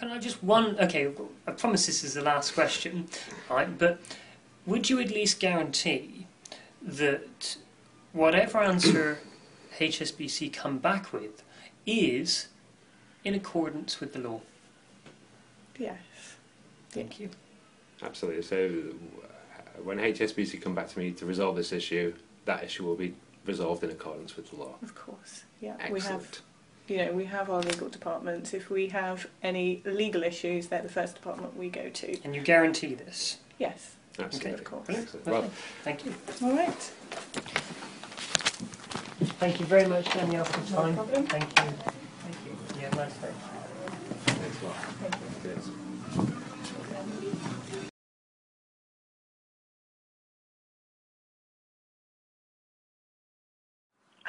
Can I just okay, I promise this is the last question, right, but would you at least guarantee that whatever answer HSBC come back with is in accordance with the law? Yes. Thank you. Absolutely. So when HSBC come back to me to resolve this issue, that issue will be resolved in accordance with the law. Of course. Yeah. Excellent. We have our legal departments. If we have any legal issues, they're the first department we go to. And you guarantee this? Yes. Absolutely. Okay, of course. Excellent. Well, thank you. All right. Thank you very much, Danielle, for your time. No problem. Thank you. Thank you. Yeah, nice day. thanks a lot. Thank you. Cheers.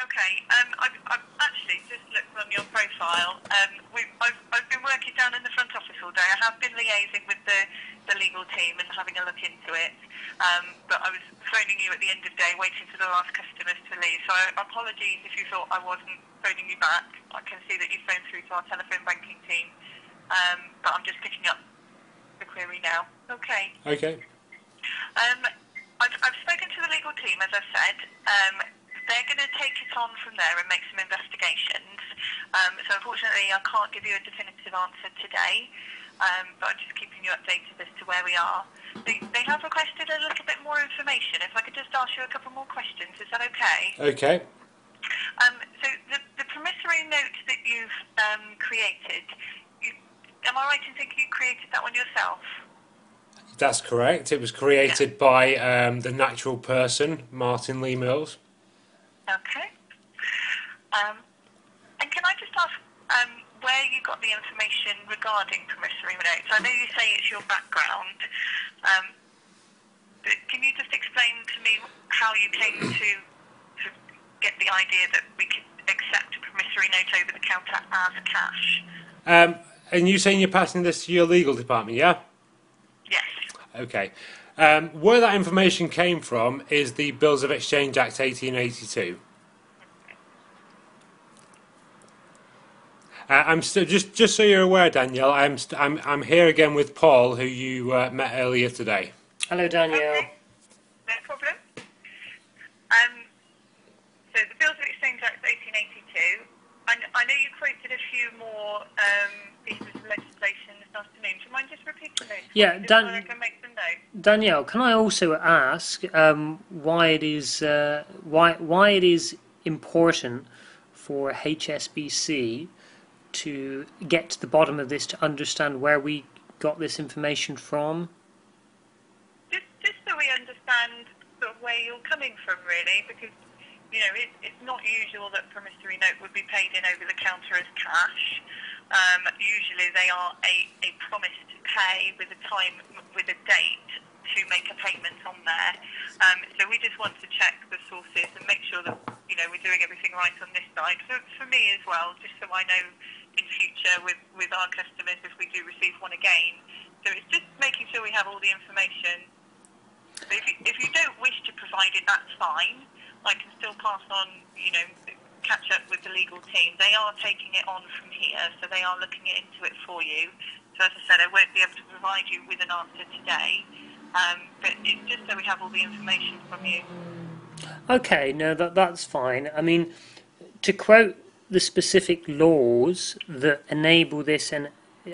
Okay, I've actually just looked on your profile. I've been working down in the front office all day. I have been liaising with the legal team and having a look into it. But I was phoning you at the end of the day, waiting for the last customers to leave. So apologies if you thought I wasn't phoning you back. I can see that you phoned through to our telephone banking team. But I'm just picking up the query now. Okay. Okay. I've spoken to the legal team, as I said. They're going to take it on from there and make some investigations. So unfortunately, I can't give you a definitive answer today, but I'm just keeping you updated as to where we are. They have requested a little bit more information. If I could just ask you a couple more questions, is that okay? Okay. So the promissory note that you've created, am I right in thinking you created that one yourself? That's correct. It was created by the natural person, Martin Lee Mills. Okay. And can I just ask where you got the information regarding promissory notes? I know you say it's your background, but can you just explain to me how you came to get the idea that we could accept a promissory note over the counter as cash? And you saying you're passing this to your legal department, yeah? Yes. Okay. Where that information came from is the Bills of Exchange Act 1882. I'm still just so you're aware, Danielle. I'm here again with Paul, who you met earlier today. Hello, Danielle. Okay. No problem. So the Bills of Exchange Act 1882. I know you quoted a few more pieces of legislation this afternoon. Do you mind just repeating those? Yeah, just so I can make some notes. Danielle, can I also ask why it is important for HSBC to get to the bottom of this, to understand where we got this information from? Just so we understand sort of where you're coming from, really, because it's not usual that promissory note would be paid in over the counter as cash. Usually they are a promise to pay with a time, with a date to make a payment on there. So we just want to check the sources and make sure that we're doing everything right on this side. For me as well, just so I know in future with our customers if we do receive one again. So it's just making sure we have all the information. So if you don't wish to provide it, that's fine. I can still pass on, catch up with the legal team. They are taking it on from here, so they are looking into it for you. So as I said, I won't be able to provide you with an answer today, but it's just so we have all the information from you. Okay, no, that's fine. I mean, to quote the specific laws that enable this, and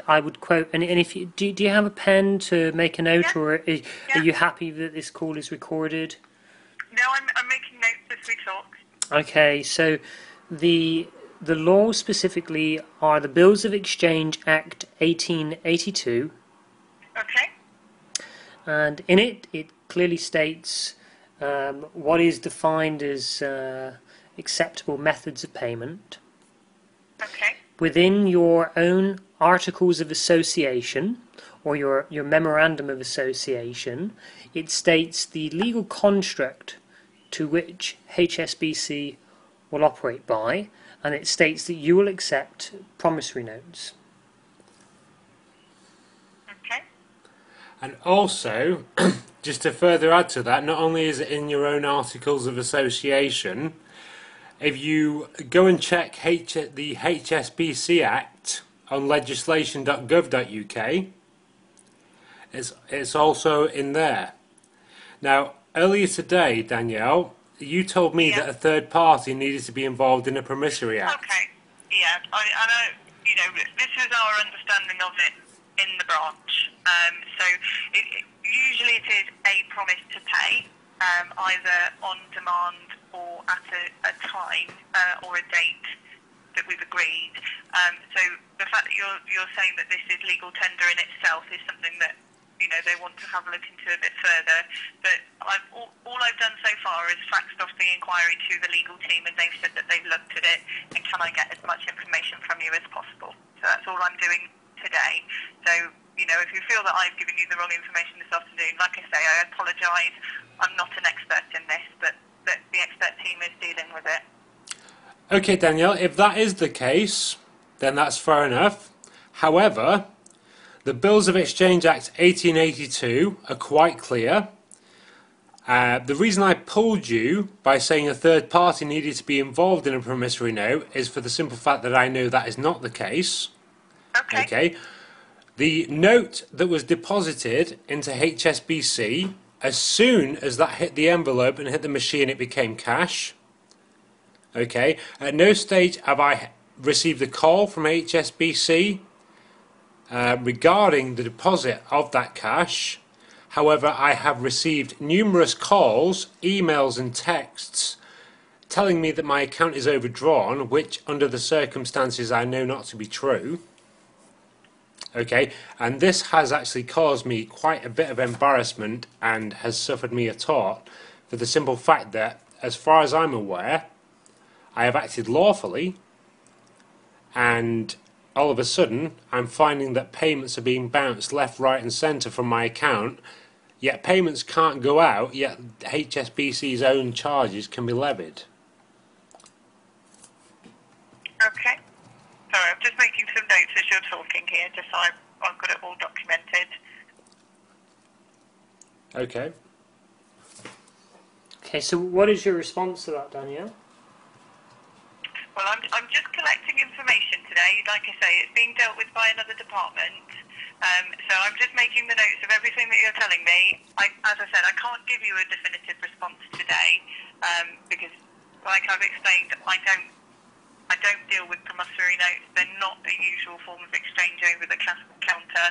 I would quote, and if you do you have a pen to make a note, Yeah. or are you happy that this call is recorded? No, I'm making notes as we talk. Okay, so the laws specifically are the Bills of Exchange Act 1882, Okay. and in it clearly states what is defined as acceptable methods of payment. Okay. Within your own articles of association or your memorandum of association, it states the legal construct to which HSBC will operate by, and it states that you will accept promissory notes. Okay. And also, just to further add to that, not only is it in your own articles of association, if you go and check the HSBC Act on legislation.gov.uk. It's also in there. Now, earlier today, Danielle, you told me that a third party needed to be involved in a promissory act. Okay. Yeah, I know. You know, this is our understanding of it in the branch. So usually it is a promise to pay, either on demand or at a time or a date that we've agreed. So the fact that you're saying that this is legal tender in itself is something that, you know, they want to have a look into a bit further. But all I've done so far is faxed off the inquiry to the legal team, and they've said that they've looked at it, and can I get as much information from you as possible? So that's all I'm doing today. So, you know, if you feel that I've given you the wrong information this afternoon, like I say, I apologise. I'm not an expert in this, but the expert team is dealing with it. Okay, Danielle, if that is the case, then that's fair enough. However, the Bills of Exchange Act 1882 are quite clear. The reason I pulled you by saying a third party needed to be involved in a promissory note is for the simple fact that I know that is not the case. Okay. The note that was deposited into HSBC, as soon as that hit the envelope and hit the machine, it became cash. Okay. At no stage have I received a call from HSBC regarding the deposit of that cash. However, I have received numerous calls, emails and texts telling me that my account is overdrawn, which under the circumstances I know not to be true. Okay, and this has actually caused me quite a bit of embarrassment and has suffered me a tort for the simple fact that, as far as I'm aware, I have acted lawfully, and all of a sudden I'm finding that payments are being bounced left, right and centre from my account, yet payments can't go out, yet HSBC's own charges can be levied. Okay. Sorry, I'm just making some notes as you're talking here, just so I've got it all documented. Okay. Okay, so what is your response to that, Danielle? Well, I'm just collecting information today. Like I say, it's being dealt with by another department. So I'm just making the notes of everything that you're telling me. As I said, I can't give you a definitive response today because, like I've explained, I don't deal with promissory notes. They're not a usual form of exchange over the counter.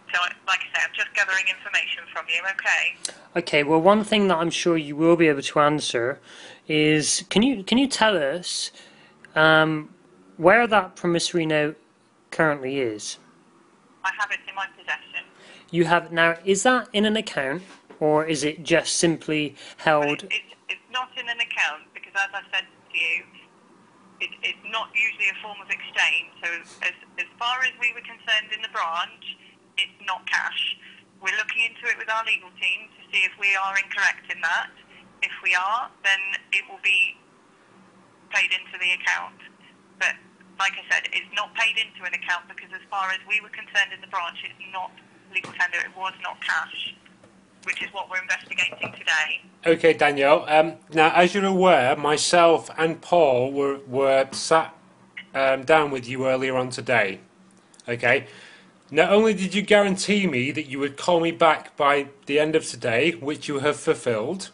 So, like I say, I'm just gathering information from you. Okay. Okay. Well, one thing that I'm sure you will be able to answer is, can you tell us where that promissory note currently is? I have it in my possession. You have now. Is that in an account, or is it just simply held? Well, it's not in an account because, as I said to you, it's not usually a form of exchange. So as far as we were concerned in the branch, it's not cash. We're looking into it with our legal team to see if we are incorrect in that. If we are, then it will be paid into the account. But like I said, it's not paid into an account because as far as we were concerned in the branch, it's not legal tender. It was not cash, which is what we're investigating today. Okay, Danielle. Now, as you're aware, myself and Paul were sat down with you earlier on today. Okay. Not only did you guarantee me that you would call me back by the end of today, which you have fulfilled,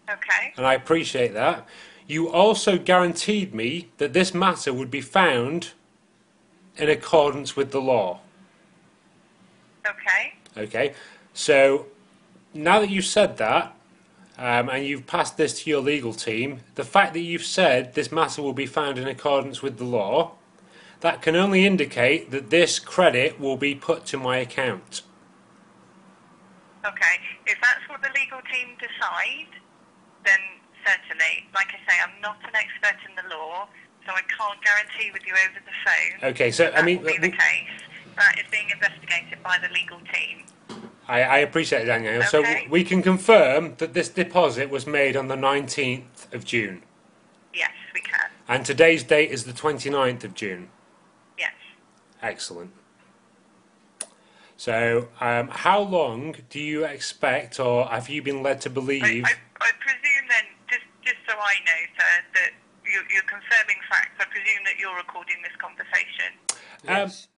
Okay. and I appreciate that, you also guaranteed me that this matter would be found in accordance with the law. Okay. Okay. So, now that you've said that, and you've passed this to your legal team, the fact that you've said this matter will be found in accordance with the law, that can only indicate that this credit will be put to my account. Okay. If that's what the legal team decide, then certainly. Like I say, I'm not an expert in the law, so I can't guarantee with you over the phone. Okay, so that will be the case. That is being investigated by the legal team. I appreciate it, Danielle. So Okay. we can confirm that this deposit was made on the 19th of June. Yes, we can. And today's date is the 29th of June. Yes. Excellent. So how long do you expect, or have you been led to believe? I presume then, just so I know, sir, that you're confirming facts. I presume that you're recording this conversation. Um, Yes.